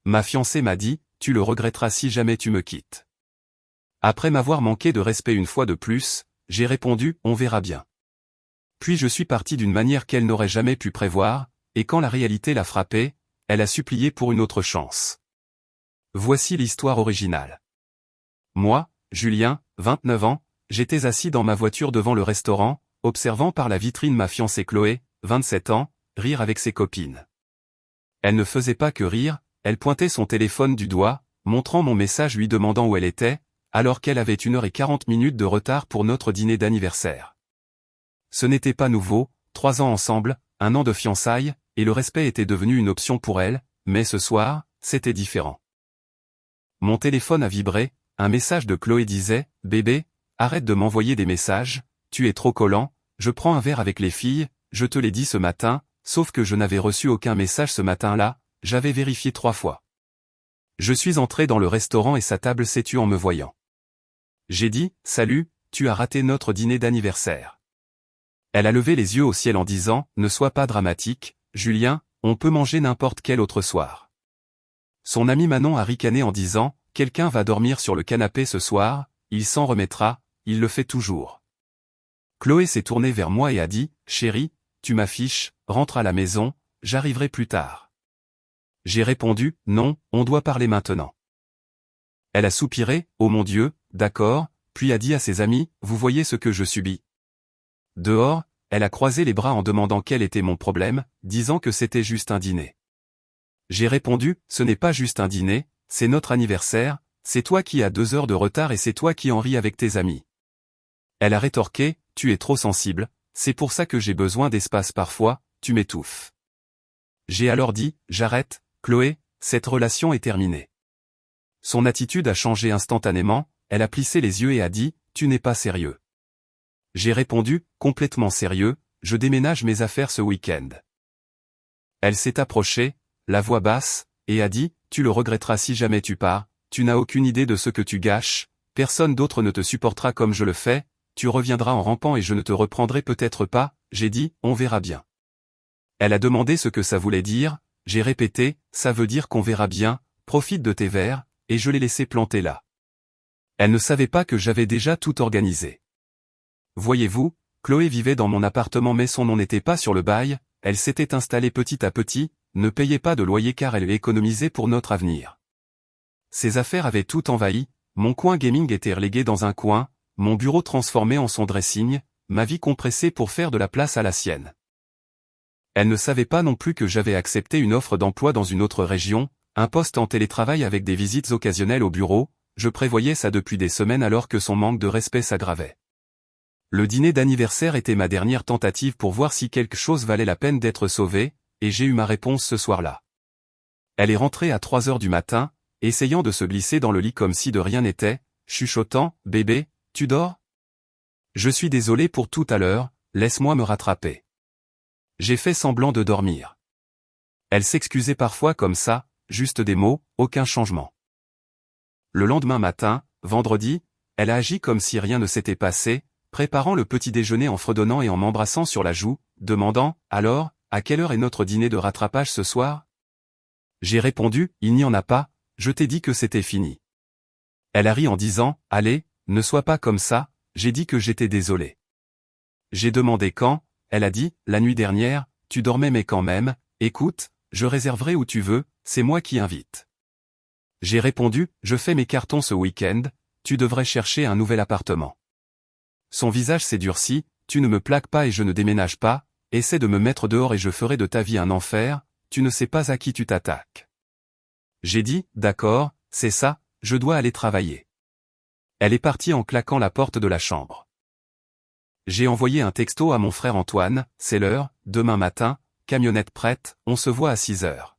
Ma fiancée m'a dit, tu le regretteras si jamais tu me quittes. Après m'avoir manqué de respect une fois de plus, j'ai répondu, on verra bien. Puis je suis parti d'une manière qu'elle n'aurait jamais pu prévoir, et quand la réalité l'a frappée, elle a supplié pour une autre chance. Voici l'histoire originale. Moi, Julien, 29 ans, j'étais assis dans ma voiture devant le restaurant, observant par la vitrine ma fiancée Chloé, 27 ans, rire avec ses copines. Elle ne faisait pas que rire, elle pointait son téléphone du doigt, montrant mon message lui demandant où elle était, alors qu'elle avait 1h40 de retard pour notre dîner d'anniversaire. Ce n'était pas nouveau, 3 ans ensemble, 1 an de fiançailles, et le respect était devenu une option pour elle, mais ce soir, c'était différent. Mon téléphone a vibré, un message de Chloé disait, « Bébé, arrête de m'envoyer des messages, tu es trop collant, je prends un verre avec les filles, je te l'ai dit ce matin, sauf que je n'avais reçu aucun message ce matin-là, j'avais vérifié 3 fois. Je suis entré dans le restaurant et sa table s'est tue en me voyant. J'ai dit, « Salut, tu as raté notre dîner d'anniversaire. » Elle a levé les yeux au ciel en disant, « Ne sois pas dramatique, Julien, on peut manger n'importe quel autre soir. » Son ami Manon a ricané en disant, « Quelqu'un va dormir sur le canapé ce soir, il s'en remettra, il le fait toujours. » Chloé s'est tournée vers moi et a dit, « Chérie, tu m'affiches, rentre à la maison, j'arriverai plus tard. » J'ai répondu, « Non, on doit parler maintenant. » Elle a soupiré, « Oh mon Dieu, d'accord », puis a dit à ses amis, « Vous voyez ce que je subis. » Dehors, elle a croisé les bras en demandant quel était mon problème, disant que c'était juste un dîner. J'ai répondu, « Ce n'est pas juste un dîner, c'est notre anniversaire, c'est toi qui as 2 heures de retard et c'est toi qui en ris avec tes amis. » Elle a rétorqué, « Tu es trop sensible, c'est pour ça que j'ai besoin d'espace parfois, tu m'étouffes. » J'ai alors dit, « J'arrête, Chloé, cette relation est terminée. » Son attitude a changé instantanément, elle a plissé les yeux et a dit, « Tu n'es pas sérieux. » J'ai répondu, complètement sérieux, « Je déménage mes affaires ce week-end. » Elle s'est approchée, la voix basse, et a dit, « Tu le regretteras si jamais tu pars, tu n'as aucune idée de ce que tu gâches, personne d'autre ne te supportera comme je le fais, tu reviendras en rampant et je ne te reprendrai peut-être pas. » J'ai dit, « On verra bien. » Elle a demandé ce que ça voulait dire, j'ai répété, « Ça veut dire qu'on verra bien, profite de tes verres, » et je l'ai laissé planter là. Elle ne savait pas que j'avais déjà tout organisé. Voyez-vous, Chloé vivait dans mon appartement mais son nom n'était pas sur le bail, elle s'était installée petit à petit, ne payait pas de loyer car elle économisait pour notre avenir. Ses affaires avaient tout envahi, mon coin gaming était relégué dans un coin, mon bureau transformé en son dressing, ma vie compressée pour faire de la place à la sienne. Elle ne savait pas non plus que j'avais accepté une offre d'emploi dans une autre région, un poste en télétravail avec des visites occasionnelles au bureau, je prévoyais ça depuis des semaines alors que son manque de respect s'aggravait. Le dîner d'anniversaire était ma dernière tentative pour voir si quelque chose valait la peine d'être sauvé, et j'ai eu ma réponse ce soir-là. Elle est rentrée à 3 heures du matin, essayant de se glisser dans le lit comme si de rien n'était, chuchotant, « Bébé, tu dors ? Je suis désolé pour tout à l'heure, laisse-moi me rattraper. » J'ai fait semblant de dormir. Elle s'excusait parfois comme ça, juste des mots, aucun changement. Le lendemain matin, vendredi, elle a agi comme si rien ne s'était passé, préparant le petit déjeuner en fredonnant et en m'embrassant sur la joue, demandant, « Alors, à quelle heure est notre dîner de rattrapage ce soir ?» J'ai répondu, « Il n'y en a pas, je t'ai dit que c'était fini. » Elle a ri en disant, « Allez, ne sois pas comme ça, j'ai dit que j'étais désolé. » J'ai demandé quand, elle a dit, « La nuit dernière, tu dormais mais quand même, écoute, je réserverai où tu veux, c'est moi qui invite. » J'ai répondu, « Je fais mes cartons ce week-end, tu devrais chercher un nouvel appartement. » Son visage s'est durci, « Tu ne me plaques pas et je ne déménage pas, essaie de me mettre dehors et je ferai de ta vie un enfer, tu ne sais pas à qui tu t'attaques. » J'ai dit, « D'accord, c'est ça, je dois aller travailler. » Elle est partie en claquant la porte de la chambre. J'ai envoyé un texto à mon frère Antoine, « C'est l'heure, demain matin, camionnette prête, on se voit à 6 heures. »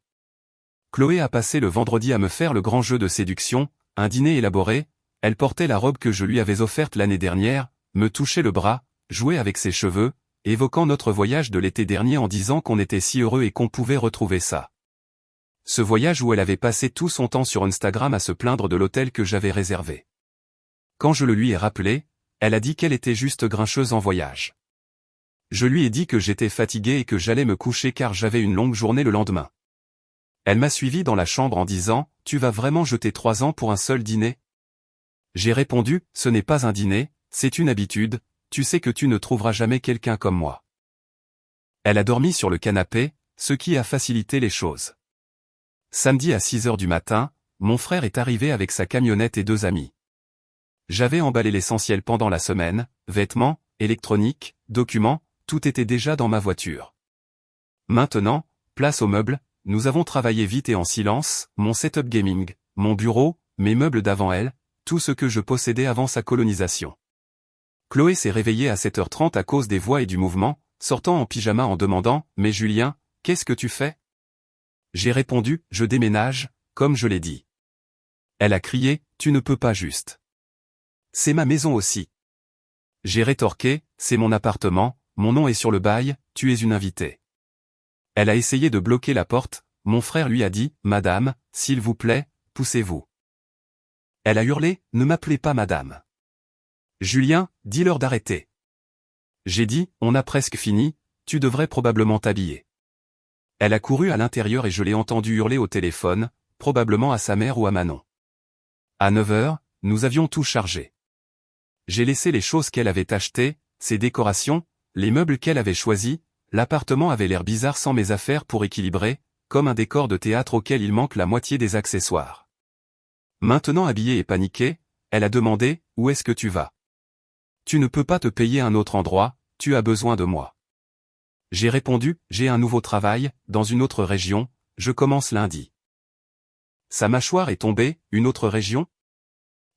Chloé a passé le vendredi à me faire le grand jeu de séduction, un dîner élaboré, elle portait la robe que je lui avais offerte l'année dernière, me touchait le bras, jouait avec ses cheveux, évoquant notre voyage de l'été dernier en disant qu'on était si heureux et qu'on pouvait retrouver ça. Ce voyage où elle avait passé tout son temps sur Instagram à se plaindre de l'hôtel que j'avais réservé. Quand je le lui ai rappelé, elle a dit qu'elle était juste grincheuse en voyage. Je lui ai dit que j'étais fatigué et que j'allais me coucher car j'avais une longue journée le lendemain. Elle m'a suivi dans la chambre en disant, « Tu vas vraiment jeter 3 ans pour un seul dîner ?» J'ai répondu, « Ce n'est pas un dîner, c'est une habitude, tu sais que tu ne trouveras jamais quelqu'un comme moi. » Elle a dormi sur le canapé, ce qui a facilité les choses. Samedi à 6 heures du matin, mon frère est arrivé avec sa camionnette et 2 amis. J'avais emballé l'essentiel pendant la semaine, vêtements, électronique, documents, tout était déjà dans ma voiture. Maintenant, place aux meubles, nous avons travaillé vite et en silence, mon setup gaming, mon bureau, mes meubles d'avant elle, tout ce que je possédais avant sa colonisation. Chloé s'est réveillée à 7h30 à cause des voix et du mouvement, sortant en pyjama en demandant « Mais Julien, qu'est-ce que tu fais ?» J'ai répondu « Je déménage, comme je l'ai dit. » Elle a crié « Tu ne peux pas juste. C'est ma maison aussi. » J'ai rétorqué « C'est mon appartement, mon nom est sur le bail, tu es une invitée. » Elle a essayé de bloquer la porte, mon frère lui a dit « Madame, s'il vous plaît, poussez-vous. » Elle a hurlé « Ne m'appelez pas madame. » Julien, dis-leur d'arrêter. J'ai dit « On a presque fini, tu devrais probablement t'habiller. » Elle a couru à l'intérieur et je l'ai entendu hurler au téléphone, probablement à sa mère ou à Manon. À 9h, nous avions tout chargé. J'ai laissé les choses qu'elle avait achetées, ses décorations, les meubles qu'elle avait choisis, l'appartement avait l'air bizarre sans mes affaires pour équilibrer, comme un décor de théâtre auquel il manque la moitié des accessoires. Maintenant habillée et paniquée, elle a demandé « Où est-ce que tu vas ? Tu ne peux pas te payer un autre endroit, tu as besoin de moi. » J'ai répondu « J'ai un nouveau travail, dans une autre région, je commence lundi. » Sa mâchoire est tombée, une autre région ?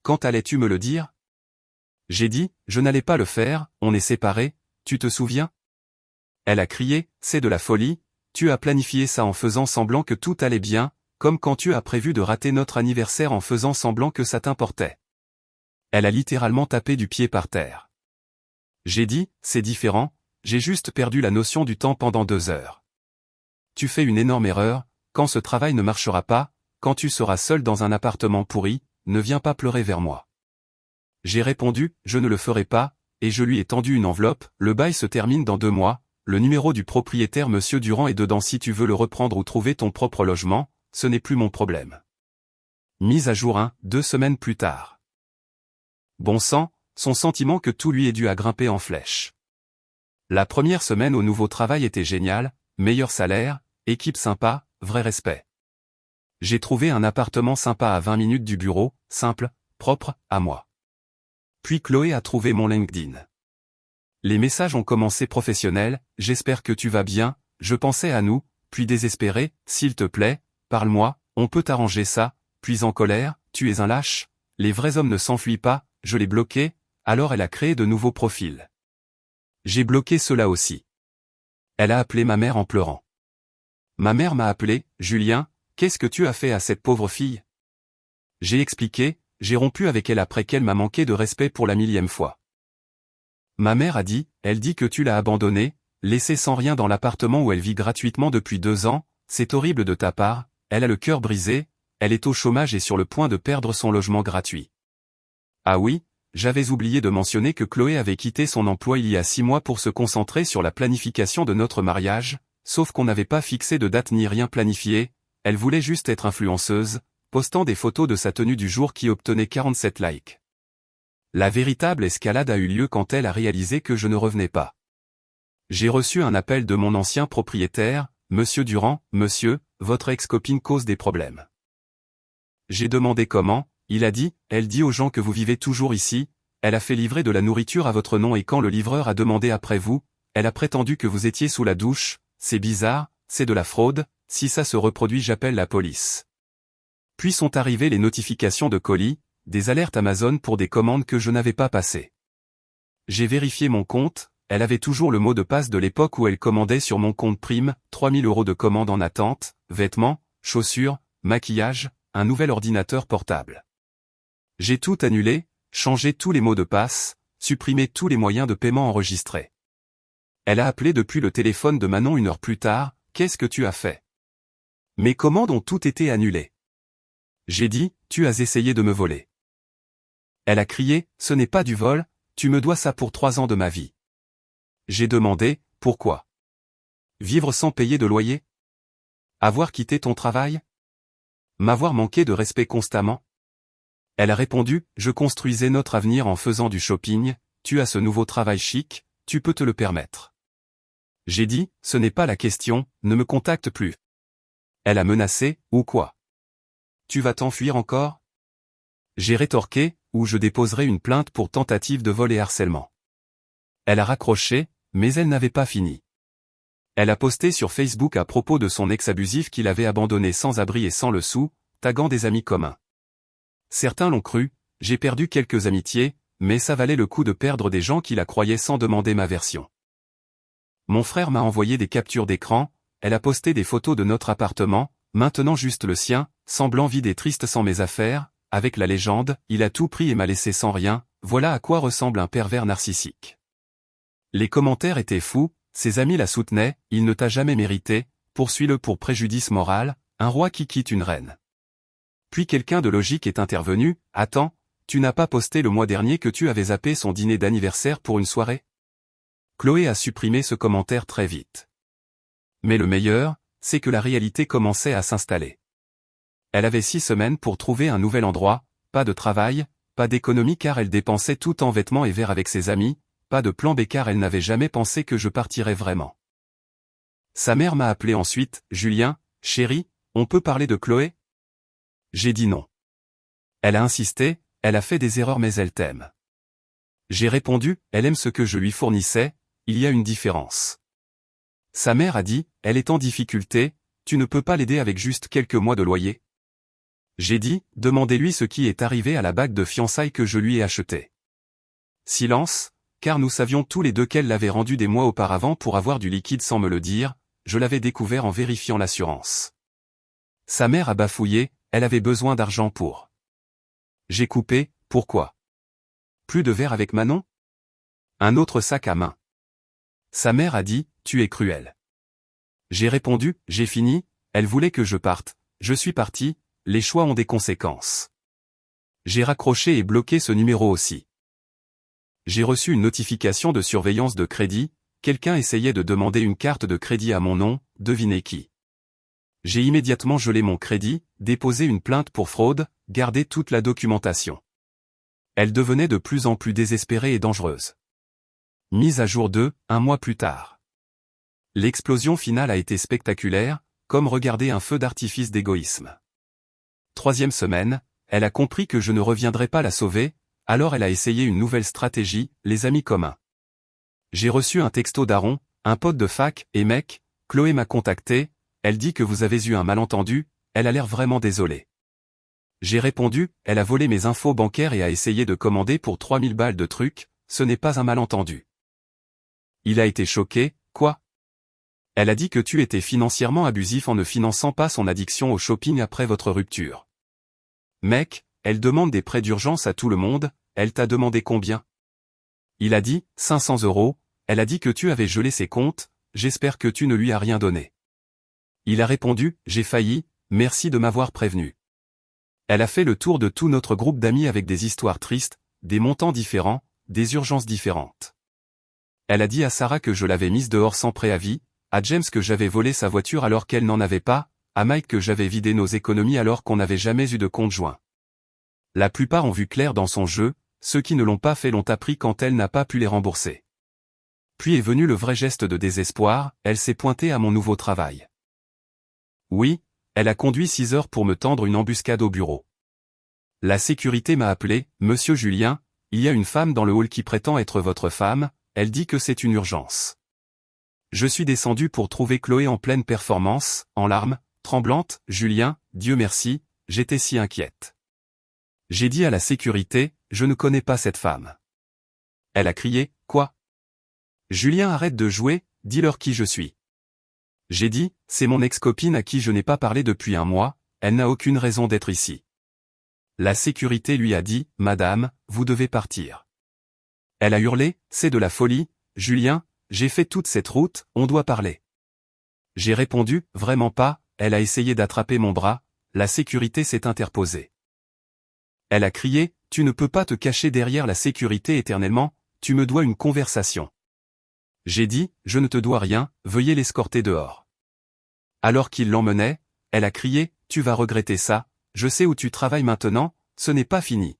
Quand allais-tu me le dire ? J'ai dit « Je n'allais pas le faire, on est séparés, tu te souviens ?» Elle a crié « C'est de la folie, tu as planifié ça en faisant semblant que tout allait bien, comme quand tu as prévu de rater notre anniversaire en faisant semblant que ça t'importait. » Elle a littéralement tapé du pied par terre. J'ai dit « C'est différent, j'ai juste perdu la notion du temps pendant 2 heures. Tu fais une énorme erreur, quand ce travail ne marchera pas, quand tu seras seul dans un appartement pourri, ne viens pas pleurer vers moi. » J'ai répondu « Je ne le ferai pas », et je lui ai tendu une enveloppe, le bail se termine dans 2 mois, le numéro du propriétaire Monsieur Durand est dedans si tu veux le reprendre ou trouver ton propre logement, ce n'est plus mon problème. Mise à jour 2 semaines plus tard. Bon sang, son sentiment que tout lui est dû a grimpé en flèche. La première semaine au nouveau travail était géniale, meilleur salaire, équipe sympa, vrai respect. J'ai trouvé un appartement sympa à 20 minutes du bureau, simple, propre, à moi. Puis Chloé a trouvé mon LinkedIn. Les messages ont commencé professionnels, j'espère que tu vas bien, je pensais à nous, puis désespéré, s'il te plaît, parle-moi, on peut arranger ça, puis en colère, tu es un lâche, les vrais hommes ne s'enfuient pas, je l'ai bloqué, alors elle a créé de nouveaux profils. J'ai bloqué cela aussi. Elle a appelé ma mère en pleurant. Ma mère m'a appelé, Julien, qu'est-ce que tu as fait à cette pauvre fille ? J'ai expliqué, j'ai rompu avec elle après qu'elle m'a manqué de respect pour la 1000e fois. Ma mère a dit, elle dit que tu l'as abandonnée, laissée sans rien dans l'appartement où elle vit gratuitement depuis 2 ans, c'est horrible de ta part, elle a le cœur brisé, elle est au chômage et sur le point de perdre son logement gratuit. Ah oui, j'avais oublié de mentionner que Chloé avait quitté son emploi il y a 6 mois pour se concentrer sur la planification de notre mariage, sauf qu'on n'avait pas fixé de date ni rien planifié, elle voulait juste être influenceuse, postant des photos de sa tenue du jour qui obtenait 47 likes. La véritable escalade a eu lieu quand elle a réalisé que je ne revenais pas. J'ai reçu un appel de mon ancien propriétaire, Monsieur Durand, Monsieur, votre ex-copine cause des problèmes. J'ai demandé comment, il a dit, elle dit aux gens que vous vivez toujours ici, elle a fait livrer de la nourriture à votre nom et quand le livreur a demandé après vous, elle a prétendu que vous étiez sous la douche, c'est bizarre, c'est de la fraude, si ça se reproduit j'appelle la police. Puis sont arrivées les notifications de colis, des alertes Amazon pour des commandes que je n'avais pas passées. J'ai vérifié mon compte, elle avait toujours le mot de passe de l'époque où elle commandait sur mon compte Prime, 3000 € de commandes en attente, vêtements, chaussures, maquillage, un nouvel ordinateur portable. J'ai tout annulé, changé tous les mots de passe, supprimé tous les moyens de paiement enregistrés. Elle a appelé depuis le téléphone de Manon 1 heure plus tard, qu'est-ce que tu as fait ? Mes commandes ont toutes été annulées. J'ai dit, tu as essayé de me voler. Elle a crié, ce n'est pas du vol, tu me dois ça pour 3 ans de ma vie. J'ai demandé, pourquoi ? Vivre sans payer de loyer ? Avoir quitté ton travail? M'avoir manqué de respect constamment? Elle a répondu, je construisais notre avenir en faisant du shopping, tu as ce nouveau travail chic, tu peux te le permettre. J'ai dit, ce n'est pas la question, ne me contacte plus. Elle a menacé, ou quoi? Tu vas t'enfuir encore? J'ai rétorqué, ou je déposerai une plainte pour tentative de vol et harcèlement. Elle a raccroché, mais elle n'avait pas fini. Elle a posté sur Facebook à propos de son ex abusif qu'il avait abandonné sans abri et sans le sou, taguant des amis communs. Certains l'ont cru, j'ai perdu quelques amitiés, mais ça valait le coup de perdre des gens qui la croyaient sans demander ma version. Mon frère m'a envoyé des captures d'écran, elle a posté des photos de notre appartement, maintenant juste le sien, semblant vide et triste sans mes affaires, avec la légende, il a tout pris et m'a laissé sans rien, voilà à quoi ressemble un pervers narcissique. Les commentaires étaient fous, ses amis la soutenaient, il ne t'a jamais mérité, poursuis-le pour préjudice moral, un roi qui quitte une reine. Puis quelqu'un de logique est intervenu, attends, tu n'as pas posté le mois dernier que tu avais zappé son dîner d'anniversaire pour une soirée? Chloé a supprimé ce commentaire très vite. Mais le meilleur, c'est que la réalité commençait à s'installer. Elle avait 6 semaines pour trouver un nouvel endroit, pas de travail, pas d'économie car elle dépensait tout en vêtements et verres avec ses amis, pas de plan B car elle n'avait jamais pensé que je partirais vraiment. Sa mère m'a appelé ensuite, Julien, chérie, on peut parler de Chloé? J'ai dit non. Elle a insisté, elle a fait des erreurs mais elle t'aime. J'ai répondu, elle aime ce que je lui fournissais, il y a une différence. Sa mère a dit, elle est en difficulté, tu ne peux pas l'aider avec juste quelques mois de loyer? J'ai dit, demandez-lui ce qui est arrivé à la bague de fiançailles que je lui ai achetée. Silence, car nous savions tous les deux qu'elle l'avait rendue des mois auparavant pour avoir du liquide sans me le dire, je l'avais découvert en vérifiant l'assurance. Sa mère a bafouillé, elle avait besoin d'argent pour. J'ai coupé, pourquoi? Plus de verre avec Manon? Un autre sac à main. Sa mère a dit, tu es cruel. J'ai répondu, j'ai fini, elle voulait que je parte, je suis parti, les choix ont des conséquences. J'ai raccroché et bloqué ce numéro aussi. J'ai reçu une notification de surveillance de crédit, quelqu'un essayait de demander une carte de crédit à mon nom, devinez qui. J'ai immédiatement gelé mon crédit, déposé une plainte pour fraude, gardé toute la documentation. Elle devenait de plus en plus désespérée et dangereuse. Mise à jour 2, un mois plus tard. L'explosion finale a été spectaculaire, comme regarder un feu d'artifice d'égoïsme. 3e semaine, elle a compris que je ne reviendrais pas la sauver, alors elle a essayé une nouvelle stratégie, les amis communs. J'ai reçu un texto d'Aaron, un pote de fac, et mec, Chloé m'a contacté, elle dit que vous avez eu un malentendu, elle a l'air vraiment désolée. J'ai répondu, elle a volé mes infos bancaires et a essayé de commander pour 3000 balles de trucs, ce n'est pas un malentendu. Il a été choqué, quoi? Elle a dit que tu étais financièrement abusif en ne finançant pas son addiction au shopping après votre rupture. Mec, elle demande des prêts d'urgence à tout le monde, elle t'a demandé combien? Il a dit, 500 €, elle a dit que tu avais gelé ses comptes, j'espère que tu ne lui as rien donné. Il a répondu, j'ai failli, merci de m'avoir prévenu. Elle a fait le tour de tout notre groupe d'amis avec des histoires tristes, des montants différents, des urgences différentes. Elle a dit à Sarah que je l'avais mise dehors sans préavis, à James que j'avais volé sa voiture alors qu'elle n'en avait pas, à Mike que j'avais vidé nos économies alors qu'on n'avait jamais eu de compte joint. La plupart ont vu clair dans son jeu, ceux qui ne l'ont pas fait l'ont appris quand elle n'a pas pu les rembourser. Puis est venu le vrai geste de désespoir, elle s'est pointée à mon nouveau travail. Oui, elle a conduit 6 heures pour me tendre une embuscade au bureau. La sécurité m'a appelé, Monsieur Julien, il y a une femme dans le hall qui prétend être votre femme, elle dit que c'est une urgence. Je suis descendu pour trouver Chloé en pleine performance, en larmes, tremblante, Julien, Dieu merci, j'étais si inquiète. J'ai dit à la sécurité, je ne connais pas cette femme. Elle a crié, quoi? Julien arrête de jouer, dis-leur qui je suis. J'ai dit, c'est mon ex-copine à qui je n'ai pas parlé depuis un mois, elle n'a aucune raison d'être ici. La sécurité lui a dit, Madame, vous devez partir. Elle a hurlé, c'est de la folie, Julien, j'ai fait toute cette route, on doit parler. J'ai répondu, vraiment pas, elle a essayé d'attraper mon bras, la sécurité s'est interposée. Elle a crié, tu ne peux pas te cacher derrière la sécurité éternellement, tu me dois une conversation. J'ai dit, je ne te dois rien, veuillez l'escorter dehors. Alors qu'il l'emmenait, elle a crié, tu vas regretter ça, je sais où tu travailles maintenant, ce n'est pas fini.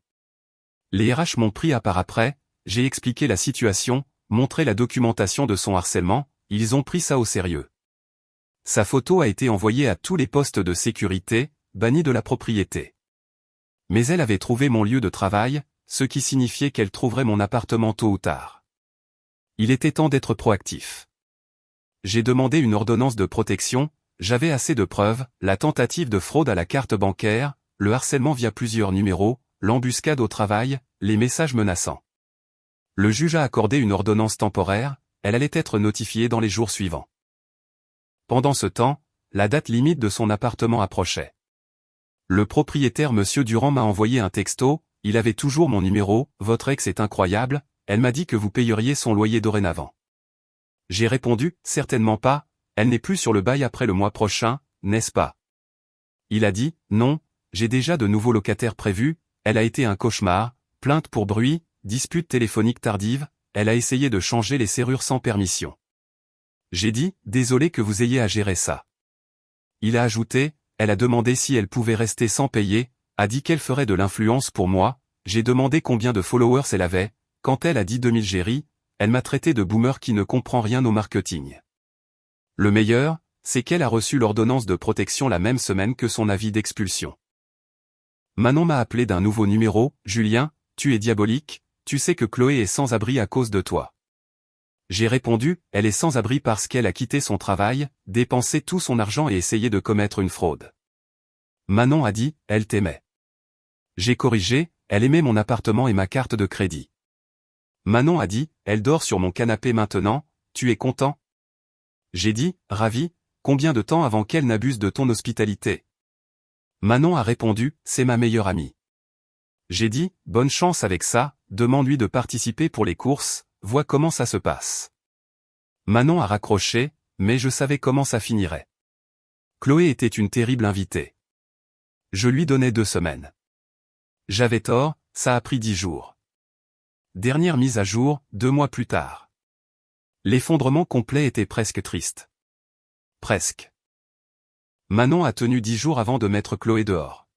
Les RH m'ont pris à part après, j'ai expliqué la situation, montré la documentation de son harcèlement, ils ont pris ça au sérieux. Sa photo a été envoyée à tous les postes de sécurité, bannis de la propriété. Mais elle avait trouvé mon lieu de travail, ce qui signifiait qu'elle trouverait mon appartement tôt ou tard. Il était temps d'être proactif. J'ai demandé une ordonnance de protection, j'avais assez de preuves, la tentative de fraude à la carte bancaire, le harcèlement via plusieurs numéros, l'embuscade au travail, les messages menaçants. Le juge a accordé une ordonnance temporaire, elle allait être notifiée dans les jours suivants. Pendant ce temps, la date limite de son appartement approchait. Le propriétaire Monsieur Durand m'a envoyé un texto, il avait toujours mon numéro, votre ex est incroyable, elle m'a dit que vous payeriez son loyer dorénavant. J'ai répondu, certainement pas, elle n'est plus sur le bail après le mois prochain, n'est-ce pas? Il a dit, non, j'ai déjà de nouveaux locataires prévus, elle a été un cauchemar, plainte pour bruit, dispute téléphonique tardive, elle a essayé de changer les serrures sans permission. J'ai dit, désolé que vous ayez à gérer ça. Il a ajouté, elle a demandé si elle pouvait rester sans payer, a dit qu'elle ferait de l'influence pour moi, j'ai demandé combien de followers elle avait, quand elle a dit 2000 géris, elle m'a traité de boomer qui ne comprend rien au marketing. Le meilleur, c'est qu'elle a reçu l'ordonnance de protection la même semaine que son avis d'expulsion. Manon m'a appelé d'un nouveau numéro, Julien, tu es diabolique, tu sais que Chloé est sans abri à cause de toi. J'ai répondu, elle est sans abri parce qu'elle a quitté son travail, dépensé tout son argent et essayé de commettre une fraude. Manon a dit, elle t'aimait. J'ai corrigé, elle aimait mon appartement et ma carte de crédit. Manon a dit, elle dort sur mon canapé maintenant, tu es content? J'ai dit, ravi, combien de temps avant qu'elle n'abuse de ton hospitalité? Manon a répondu, c'est ma meilleure amie. J'ai dit, bonne chance avec ça, demande-lui de participer pour les courses, vois comment ça se passe. Manon a raccroché, mais je savais comment ça finirait. Chloé était une terrible invitée. Je lui donnais 2 semaines. J'avais tort, ça a pris 10 jours. Dernière mise à jour, 2 mois plus tard. L'effondrement complet était presque triste. Presque. Manon a tenu 10 jours avant de mettre Chloé dehors.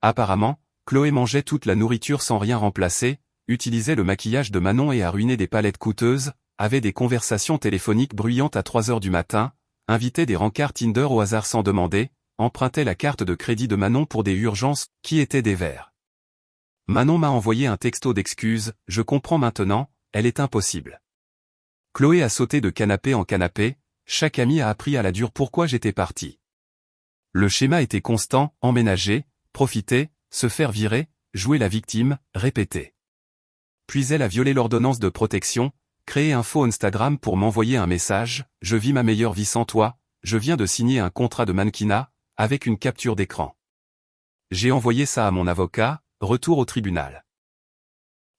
Apparemment, Chloé mangeait toute la nourriture sans rien remplacer, utilisait le maquillage de Manon et a ruiné des palettes coûteuses, avait des conversations téléphoniques bruyantes à 3 heures du matin, invitait des rencarts Tinder au hasard sans demander, empruntait la carte de crédit de Manon pour des urgences, qui étaient des verres. Manon m'a envoyé un texto d'excuses, je comprends maintenant, elle est impossible. Chloé a sauté de canapé en canapé, chaque ami a appris à la dure pourquoi j'étais parti. Le schéma était constant, emménager, profiter, se faire virer, jouer la victime, répéter. Puis elle a violé l'ordonnance de protection, créé un faux Instagram pour m'envoyer un message, je vis ma meilleure vie sans toi, je viens de signer un contrat de mannequinat, avec une capture d'écran. J'ai envoyé ça à mon avocat, retour au tribunal.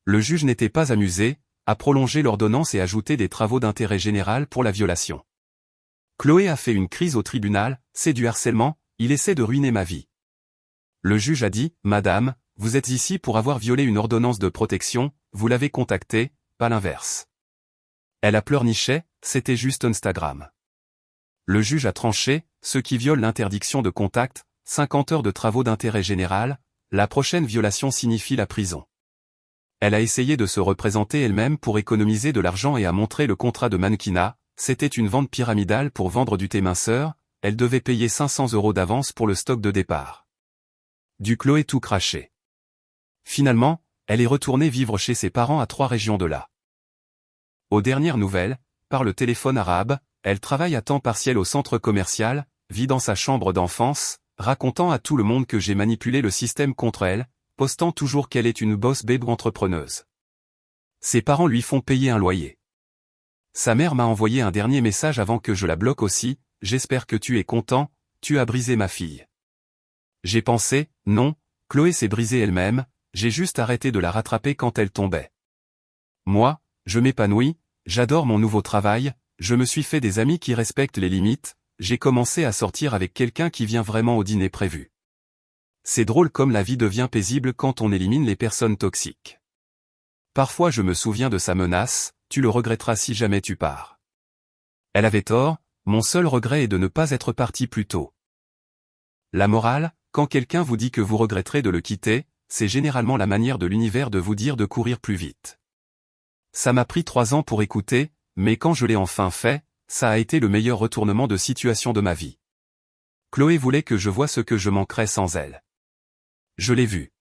Le juge n'était pas amusé, a prolongé l'ordonnance et ajouté des travaux d'intérêt général pour la violation. Chloé a fait une crise au tribunal, c'est du harcèlement, il essaie de ruiner ma vie. Le juge a dit, Madame, vous êtes ici pour avoir violé une ordonnance de protection, vous l'avez contactée, pas l'inverse. Elle a pleurniché, c'était juste Instagram. Le juge a tranché, ceux qui violent l'interdiction de contact, 50 heures de travaux d'intérêt général, la prochaine violation signifie la prison. Elle a essayé de se représenter elle-même pour économiser de l'argent et a montré le contrat de mannequinat, c'était une vente pyramidale pour vendre du thé minceur, elle devait payer 500 € d'avance pour le stock de départ. Du Chloé tout craché. Finalement, elle est retournée vivre chez ses parents à 3 régions de là. Aux dernières nouvelles, par le téléphone arabe, elle travaille à temps partiel au centre commercial, vit dans sa chambre d'enfance, racontant à tout le monde que j'ai manipulé le système contre elle, postant toujours qu'elle est une boss babe entrepreneuse. Ses parents lui font payer un loyer. Sa mère m'a envoyé un dernier message avant que je la bloque aussi, j'espère que tu es content, tu as brisé ma fille. J'ai pensé, non, Chloé s'est brisée elle-même, j'ai juste arrêté de la rattraper quand elle tombait. Moi, je m'épanouis, j'adore mon nouveau travail, je me suis fait des amis qui respectent les limites, j'ai commencé à sortir avec quelqu'un qui vient vraiment au dîner prévu. C'est drôle comme la vie devient paisible quand on élimine les personnes toxiques. Parfois je me souviens de sa menace, tu le regretteras si jamais tu pars. Elle avait tort, Mon seul regret est de ne pas être parti plus tôt. La morale, quand quelqu'un vous dit que vous regretterez de le quitter, c'est généralement la manière de l'univers de vous dire de courir plus vite. Ça m'a pris 3 ans pour écouter, mais quand je l'ai enfin fait, ça a été le meilleur retournement de situation de ma vie. Chloé voulait que je voie ce que je manquerais sans elle. Je l'ai vu.